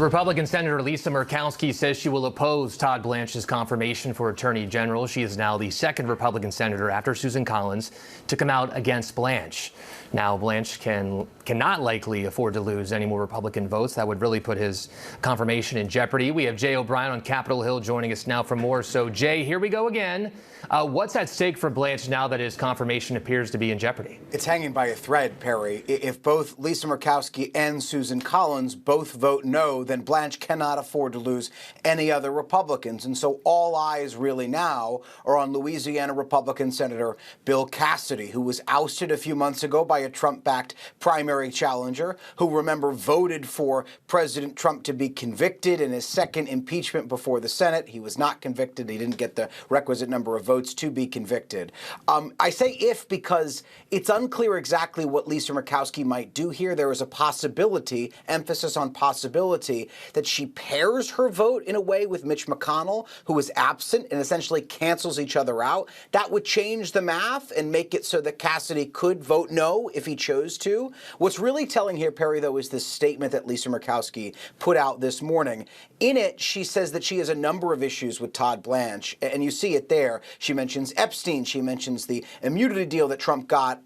Republican Senator Lisa Murkowski says she will oppose Todd Blanche's confirmation for Attorney General. She is now the second Republican senator after Susan Collins to come out against Blanche. Now, Blanche cannot likely afford to lose any more Republican votes. That would really put his confirmation in jeopardy. We have Jay O'Brien on Capitol Hill joining us now for more. So, Jay, here we go again. What's at stake for Blanche now that his confirmation appears to be in jeopardy? It's hanging by a thread, Perry. If both Lisa Murkowski and Susan Collins both vote no, then Blanche cannot afford to lose any other Republicans. And so all eyes really now are on Louisiana Republican Senator Bill Cassidy, who was ousted a few months ago by a Trump-backed primary challenger, who, remember, voted for President Trump to be convicted in his second impeachment before the Senate. He was not convicted. He didn't get the requisite number of votes to be convicted. I say if because it's unclear exactly what Lisa Murkowski might do here. There is a possibility, emphasis on possibility, that she pairs her vote in a way with Mitch McConnell, who is absent, and essentially cancels each other out. That would change the math and make it so that Cassidy could vote no if he chose to. What's really telling here, Perry, though, is this statement that Lisa Murkowski put out this morning. In it, she says that she has a number of issues with Todd Blanche, and you see it there. She mentions Epstein. She mentions the immunity deal that Trump got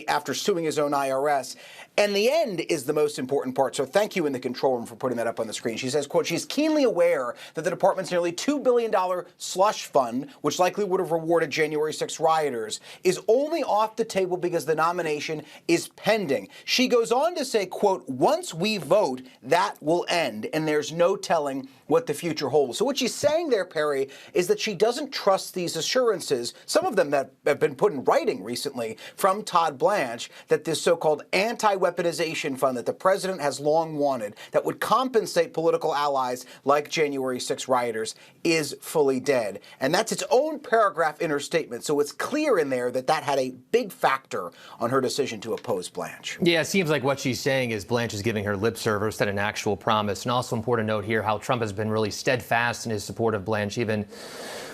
after suing his own IRS. And the end is the most important part. So thank you in the control room for putting that up on the screen. She says, quote, she's keenly aware that the department's nearly $2 billion slush fund, which likely would have rewarded January 6 rioters, is only off the table because the nomination is pending. She goes on to say, quote, once we vote, that will end, and there's no telling what the future holds. So what she's saying there, Perry, is that she doesn't trust these assurances, some of them that have been put in writing recently from Todd Blanche, that this so-called anti-weaponization fund that the president has long wanted, that would compensate political allies like January 6 rioters, is fully dead. And that's its own paragraph in her statement. So it's clear in there that that had a big factor on her decision to oppose Blanche. Yeah, it seems like what she's saying is Blanche is giving her lip service than an actual promise. And also important to note here how Trump has been really steadfast in his support of Blanche, even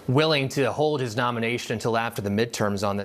willing to hold his nomination until after the midterms on this.